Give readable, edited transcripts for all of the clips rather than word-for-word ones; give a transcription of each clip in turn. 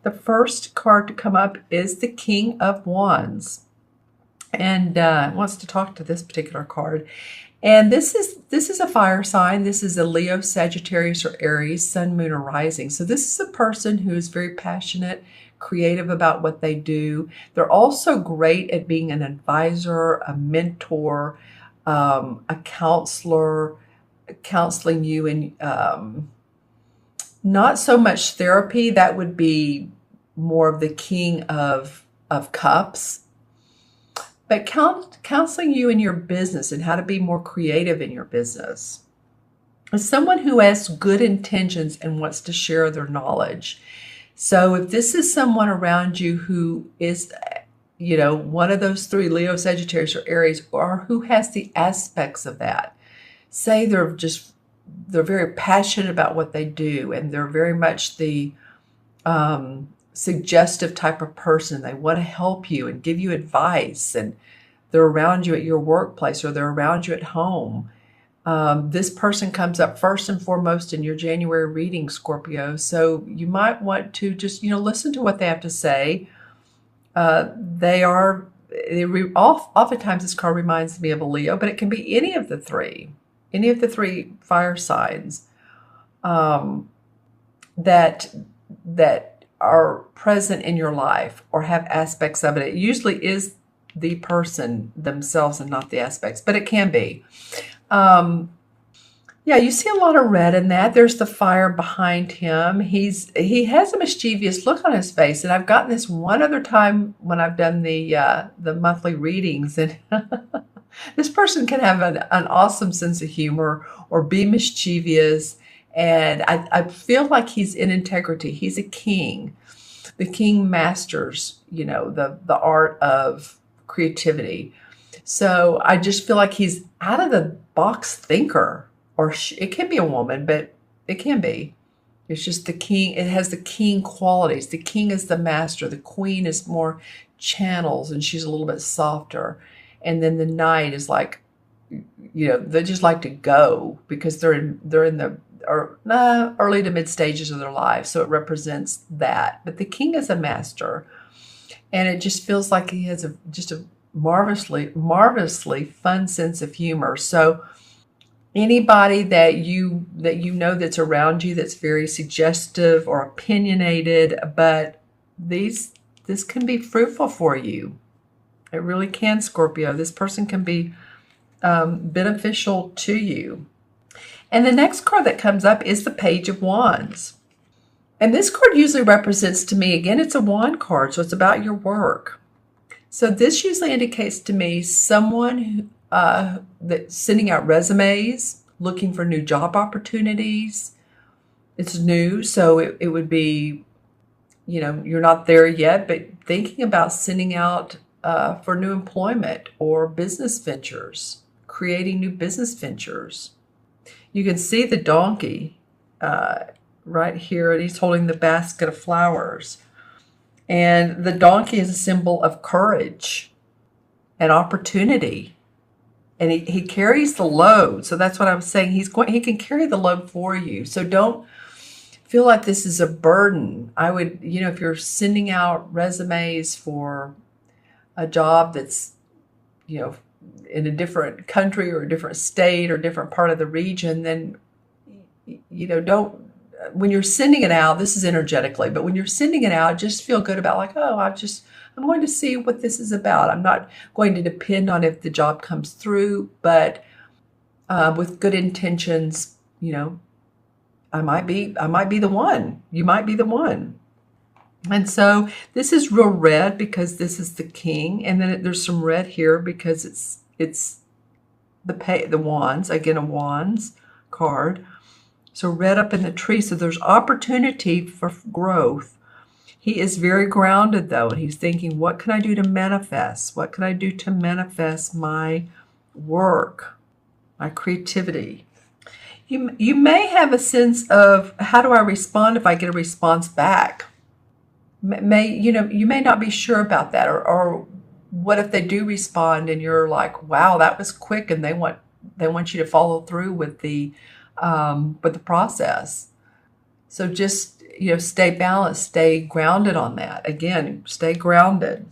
The first card to come up is the King of Wands, and wants to talk to this particular card. And this is a fire sign. This is a Leo, Sagittarius, or Aries, Sun, Moon, or Rising. So this is a person who is very passionate, creative about what they do. They're also great at being an advisor, a mentor, a counselor, counseling you in not so much therapy. That would be more of the King of Cups, but counseling you in your business and how to be more creative in your business. As someone who has good intentions and wants to share their knowledge. So if this is someone around you who is, one of those three, Leo, Sagittarius, or Aries, or who has the aspects of that, say they're very passionate about what they do, and they're very much the suggestive type of person. They want to help you and give you advice, and they're around you at your workplace, or they're around you at home. This person comes up first and foremost in your January reading, Scorpio. So you might want to just, listen to what they have to say. Oftentimes this card reminds me of a Leo, but it can be any of the three fire signs that are present in your life or have aspects of it. It usually is the person themselves and not the aspects, but it can be. Yeah, you see a lot of red in that. There's the fire behind him. He has a mischievous look on his face, and I've gotten this one other time when I've done the monthly readings, and this person can have an awesome sense of humor or be mischievous, and I feel like he's in integrity. He's a king. The king masters, the art of creativity. So I just feel like he's out of the box thinker, or it can be a woman, but it can be. It's just the king. It has the king qualities. The king is the master. The queen is more channels, and she's a little bit softer. And then the knight is like, they just like to go because they're in the early to mid stages of their life. So it represents that. But the king is a master, and it just feels like he has just a marvelously fun sense of humor. So anybody that you know that's around you that's very suggestive or opinionated, but this can be fruitful for you. It really can, Scorpio. This person can be beneficial to you. And the next card that comes up is the Page of Wands. And this card usually represents, to me, again, it's a wand card, so it's about your work. So this usually indicates to me someone that's sending out resumes, looking for new job opportunities. It's new, so it would be, you're not there yet, but thinking about sending out for new employment or business ventures, creating new business ventures. You can see the donkey right here, and he's holding the basket of flowers. And the donkey is a symbol of courage and opportunity. And he carries the load. So that's what I was saying. He can carry the load for you. So don't feel like this is a burden. I would, if you're sending out resumes for a job that's, in a different country or a different state or different part of the region, then, don't, when you're sending it out, this is energetically, but when you're sending it out, just feel good about like, oh, I'm going to see what this is about. I'm not going to depend on if the job comes through, but with good intentions, I might be the one. You might be the one. And so this is real red because this is the king, and then there's some red here because it's the wands, again a wands card. So red up in the tree. So there's opportunity for growth. He is very grounded though, and he's thinking, what can I do to manifest? What can I do to manifest my work, my creativity? You may have a sense of, how do I respond if I get a response back? You may not be sure about that, or what if they do respond and you're like, wow, that was quick, and they want you to follow through with the process. So just, stay balanced, stay grounded on that. Again, stay grounded.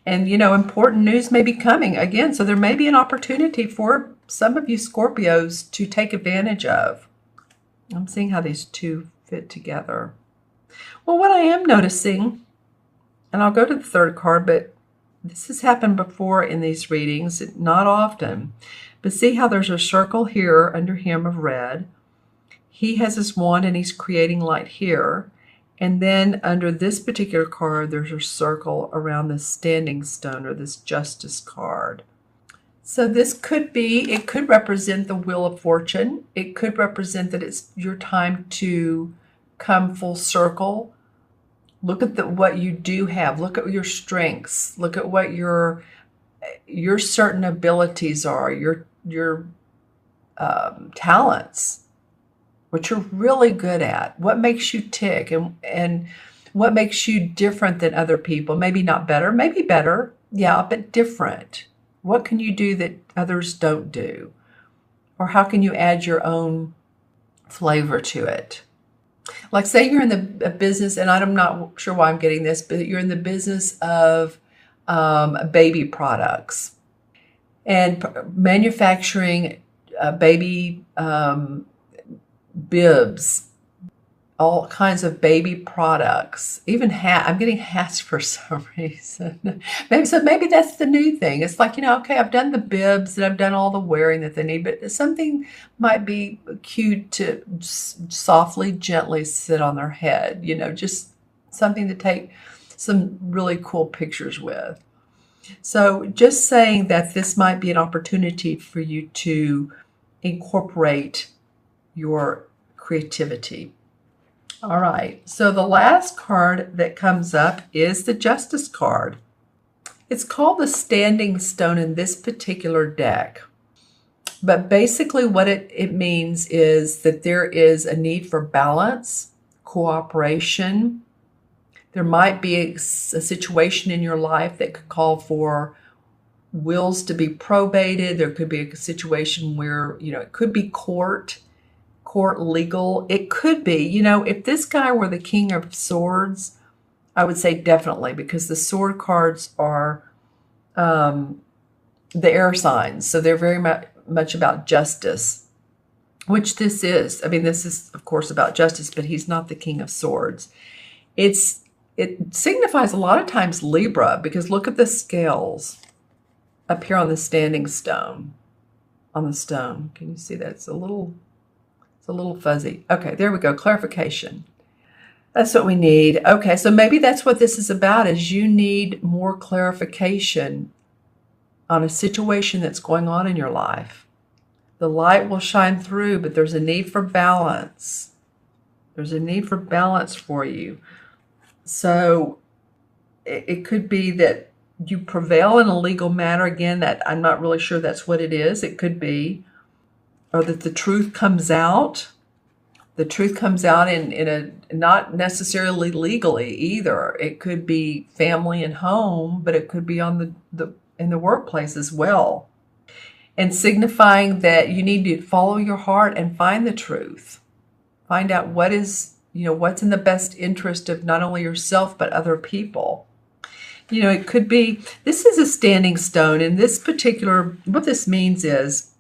And, important news may be coming again. So there may be an opportunity for some of you Scorpios to take advantage of. I'm seeing how these two fit together. Well, what I am noticing, and I'll go to the third card, but this has happened before in these readings, not often. But see how there's a circle here under him of red. He has his wand and he's creating light here. And then under this particular card, there's a circle around this standing stone or this justice card. So this could be, it could represent the wheel of fortune. It could represent that it's your time to come full circle. Look at what you do have. Look at your strengths. Look at what your certain abilities are, your talents, what you're really good at, what makes you tick, and what makes you different than other people. Maybe not better, maybe better, yeah, but different. What can you do that others don't do? Or how can you add your own flavor to it? Like say you're in the business, and I'm not sure why I'm getting this, but you're in the business of baby products and manufacturing baby bibs, all kinds of baby products, even I'm getting hats for some reason. Maybe that's the new thing. It's like, okay, I've done the bibs and I've done all the wearing that they need, but something might be cute to softly, gently sit on their head, just something to take some really cool pictures with. So just saying that this might be an opportunity for you to incorporate your creativity. All right, so the last card that comes up is the Justice card. It's called the Standing Stone in this particular deck. But basically what it means is that there is a need for balance, cooperation. There might be a situation in your life that could call for wills to be probated. There could be a situation where, it could be court legal. It could be, if this guy were the King of Swords, I would say definitely, because the sword cards are the air signs. So they're very much about justice, which this is. I mean, this is, of course, about justice, but he's not the King of Swords. It signifies a lot of times Libra, because look at the scales up here on the standing stone, on the stone. Can you see that? It's a little fuzzy. Okay, there we go. Clarification. That's what we need. Okay, so maybe that's what this is about, is you need more clarification on a situation that's going on in your life. The light will shine through, but there's a need for balance. There's a need for balance for you. So it could be that you prevail in a legal matter. Again, that I'm not really sure that's what it is. It could be. Or that the truth comes out. The truth comes out in a not necessarily legally either. It could be family and home, but it could be on in the workplace as well. And signifying that you need to follow your heart and find the truth. Find out what is, what's in the best interest of not only yourself but other people. It could be, this is a standing stone, and this particular, what this means is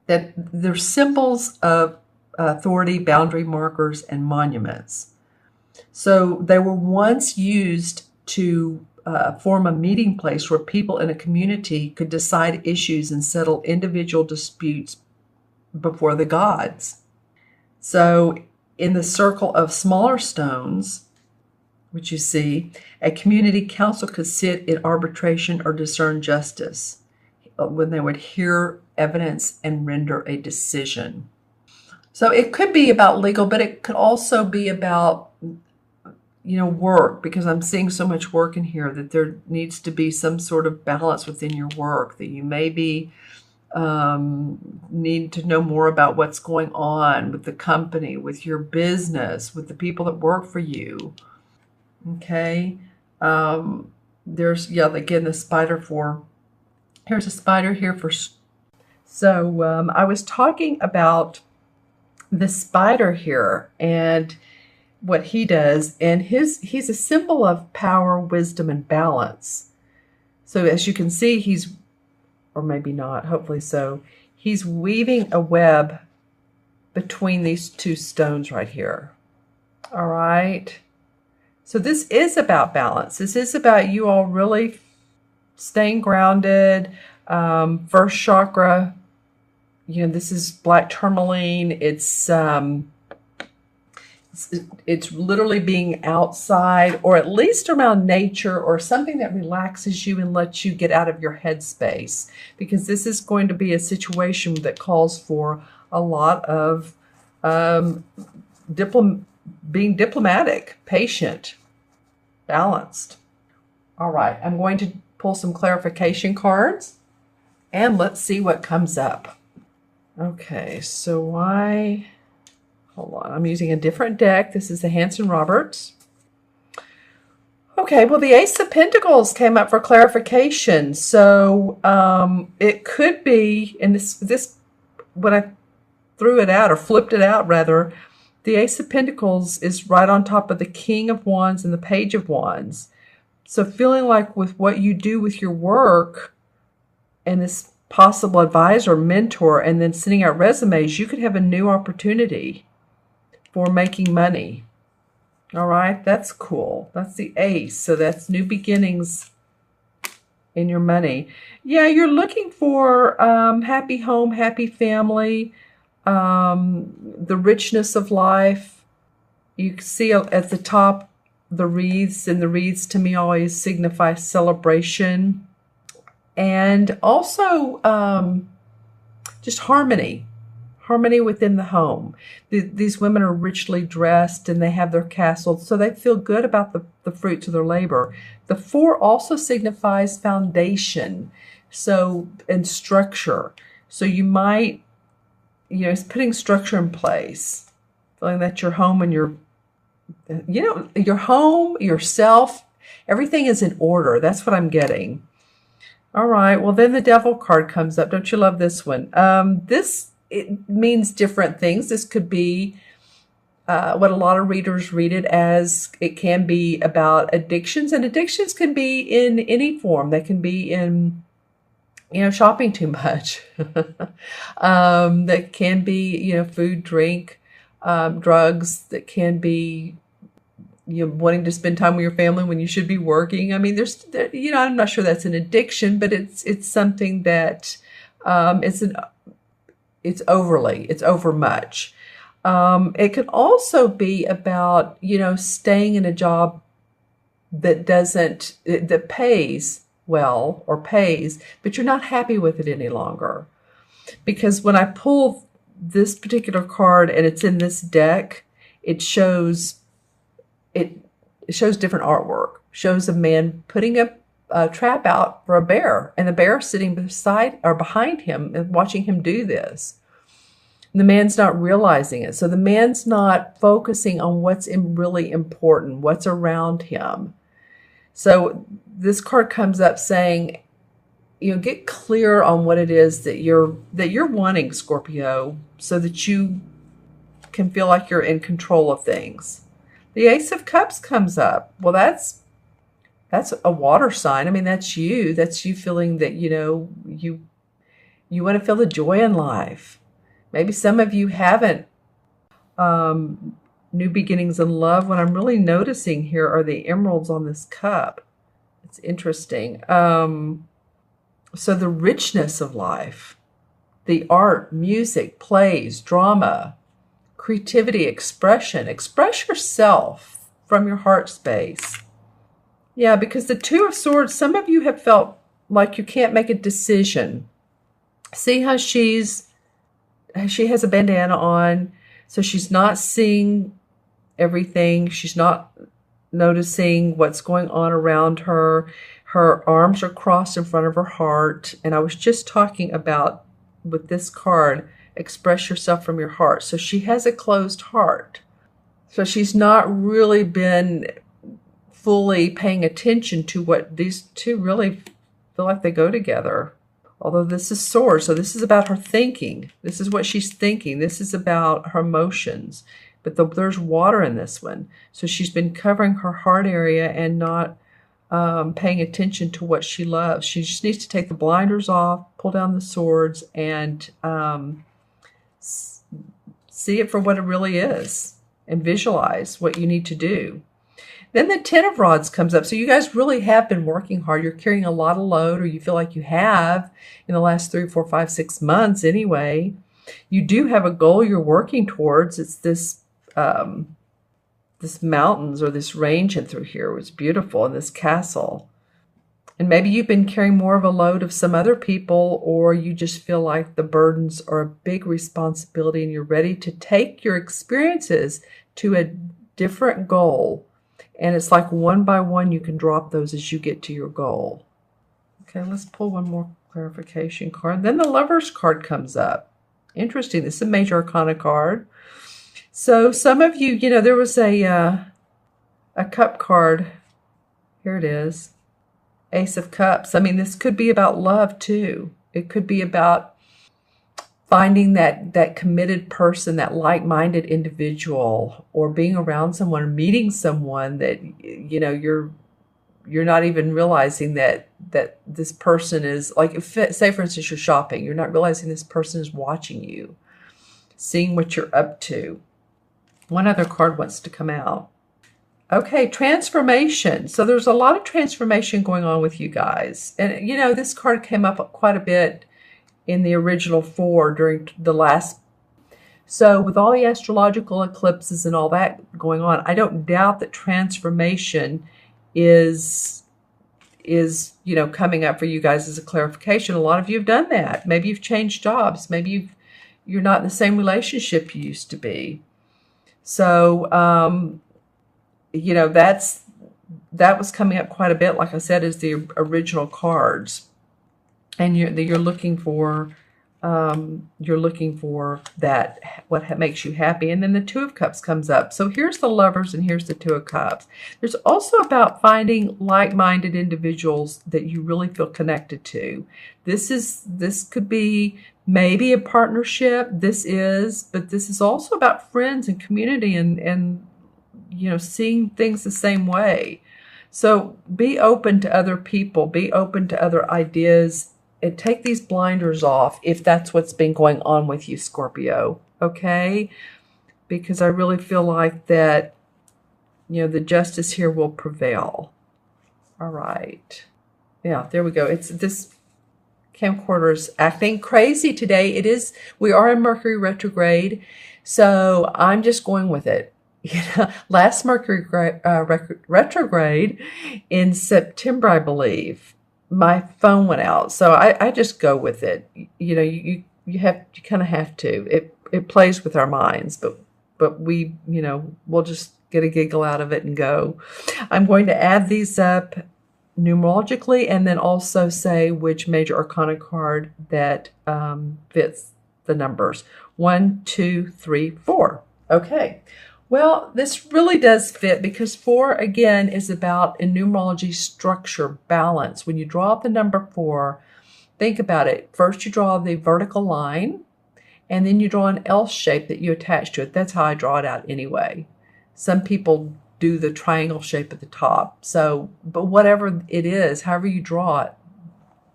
that they're symbols of authority, boundary markers, and monuments. So they were once used to form a meeting place where people in a community could decide issues and settle individual disputes before the gods. So in the circle of smaller stones, which you see, a community council could sit in arbitration or discern justice when they would hear evidence and render a decision. So it could be about legal, but it could also be about, work, because I'm seeing so much work in here that there needs to be some sort of balance within your work, that you maybe need to know more about what's going on with the company, with your business, with the people that work for you. Okay. There's, again, the spider here's a spider here for. So I was talking about the spider here and what he does. And he's a symbol of power, wisdom, and balance. So as you can see, or maybe not, hopefully so, he's weaving a web between these two stones right here. All right. So this is about balance. This is about you all really staying grounded. First chakra, this is black tourmaline. It's literally being outside, or at least around nature, or something that relaxes you and lets you get out of your headspace, because this is going to be a situation that calls for a lot of being diplomatic, patient, balanced. All right, I'm going to pull some clarification cards, and let's see what comes up. Okay, so hold on, I'm using a different deck. This is the Hanson Roberts. Okay, well, the Ace of Pentacles came up for clarification. So it could be, and this when I threw it out, or flipped it out rather, the Ace of Pentacles is right on top of the King of Wands and the Page of Wands. So feeling like with what you do with your work and this possible advisor, mentor, and then sending out resumes, you could have a new opportunity for making money. All right, that's cool. That's the Ace. So that's new beginnings in your money. Yeah, you're looking for happy home, happy family, the richness of life. You can see at the top the wreaths, and the wreaths to me always signify celebration, and also just harmony within the home. These women are richly dressed and they have their castles, so they feel good about the fruits of their labor. The 4 also signifies foundation, and structure. So you might, it's putting structure in place, feeling that your home and your home, yourself, everything is in order. That's what I'm getting. All right, well, then the Devil card comes up. Don't you love this one? It means different things. This could be what a lot of readers read it as. It can be about addictions, and addictions can be in any form. They can be in, shopping too much. That can be, food, drink, drugs. That can be, wanting to spend time with your family when you should be working. I mean, I'm not sure that's an addiction, but it's something that it's over much. It could also be about, staying in a job that pays well, or pays, but you're not happy with it any longer. Because when I pull this particular card and it's in this deck, it shows different artwork. Shows a man putting a trap out for a bear, and the bear sitting beside or behind him and watching him do this. And the man's not realizing it. So the man's not focusing on what's really important, what's around him. So this card comes up saying, get clear on what it is that you're wanting, Scorpio, so that you can feel like you're in control of things. The Ace of Cups comes up. Well, that's a water sign. I mean, that's you. That's you feeling that, you want to feel the joy in life. Maybe some of you haven't new beginnings in love. What I'm really noticing here are the emeralds on this cup. It's interesting. So the richness of life, the art, music, plays, drama, creativity, expression. Express yourself from your heart space. Yeah, because the 2 of Swords, some of you have felt like you can't make a decision. See how she has a bandana on, so she's not seeing everything. She's not noticing what's going on around her. Her arms are crossed in front of her heart. And I was just talking about, with this card, express yourself from your heart. So she has a closed heart. So she's not really been fully paying attention to what these two really feel like they go together. Although this is swords, so this is about her thinking. This is what she's thinking. This is about her emotions. But there's water in this one. So she's been covering her heart area and not paying attention to what she loves. She just needs to take the blinders off, pull down the swords, and see it for what it really is and visualize what you need to do. Then the Ten of Rods comes up. So you guys really have been working hard. You're carrying a lot of load, or you feel like you have in the last 3, 4, 5, 6 months anyway. You do have a goal you're working towards. It's this this mountains or this range in through here was beautiful, and this castle. And maybe you've been carrying more of a load of some other people, or you just feel like the burdens are a big responsibility and you're ready to take your experiences to a different goal. And it's like one by one you can drop those as you get to your goal. Okay, let's pull one more clarification card. Then the Lover's card comes up. Interesting. This is a Major Arcana card. So some of you, you know, there was a cup card. Here it is. Ace of Cups. I mean, this could be about love too. It could be about finding that committed person, that like-minded individual, or being around someone or meeting someone that, you know, you're not even realizing that this person is, like, if, say for instance you're shopping, you're not realizing this person is watching you, seeing what you're up to. One other card wants to come out. Okay, transformation. So there's a lot of transformation going on with you guys. And, you know, this card came up quite a bit in the original 4 during the last. So with all the astrological eclipses and all that going on, I don't doubt that transformation is you know, coming up for you guys as a clarification. A lot of you have done that. Maybe you've changed jobs. Maybe you're not in the same relationship you used to be. So, you know, that was coming up quite a bit, like I said, as the original cards. And you're looking for that, what makes you happy. And then the Two of Cups comes up. So here's the Lovers and here's the Two of Cups. There's also about finding like-minded individuals that you really feel connected to. This could be maybe a partnership. But this is also about friends and community and you know, seeing things the same way. So be open to other people, be open to other ideas, and take these blinders off if that's what's been going on with you, Scorpio, okay? Because I really feel like that, you know, the justice here will prevail. All right. Yeah, there we go. It's this camcorder is acting crazy today. We are in Mercury retrograde, so I'm just going with it. You know, last Mercury retrograde in September, I believe, my phone went out, so I just go with it. You know, you kind of have to. It plays with our minds, but we, you know, we'll just get a giggle out of it and go. I'm going to add these up numerologically and then also say which Major Arcana card that fits the numbers. 1, 2, 3, 4. Okay. Well, this really does fit because 4, again, is about, in numerology, structure, balance. When you draw up the number 4, think about it. First, you draw the vertical line, and then you draw an L shape that you attach to it. That's how I draw it out anyway. Some people do the triangle shape at the top. So, but whatever it is, however you draw it,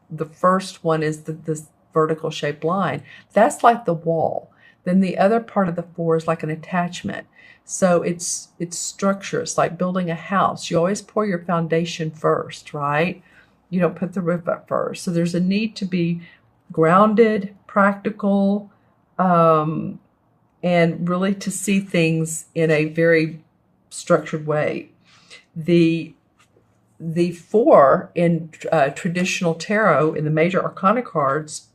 the first one is this vertical shaped line. That's like the wall. Then the other part of the 4 is like an attachment. So it's structure. It's like building a house. You always pour your foundation first, right? You don't put the roof up first. So there's a need to be grounded, practical, and really to see things in a very structured way. The 4 in traditional tarot, in the Major Arcana cards,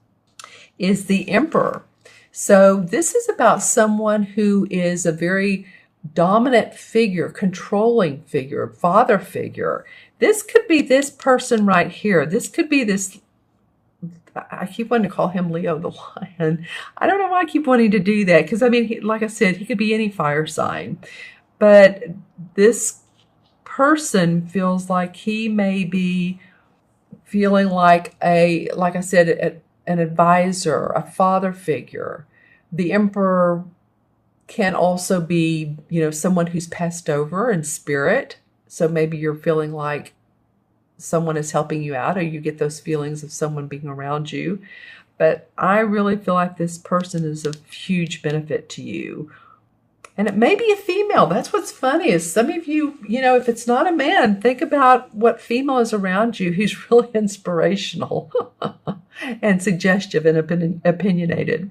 is the Emperor. So this is about someone who is a very dominant figure, controlling figure, father figure. This could be this person right here. This could be this, I keep wanting to call him Leo the Lion. I don't know why I keep wanting to do that because, I mean, like I said, he could be any fire sign. But this person feels like he may be feeling like like I said, an advisor, a father figure. The Emperor can also be, someone who's passed over in spirit. So maybe you're feeling like someone is helping you out, or you get those feelings of someone being around you. But I really feel like this person is of huge benefit to you. And it may be a female. That's what's funny is some of you, if it's not a man, think about what female is around you who's really inspirational and suggestive and opinionated.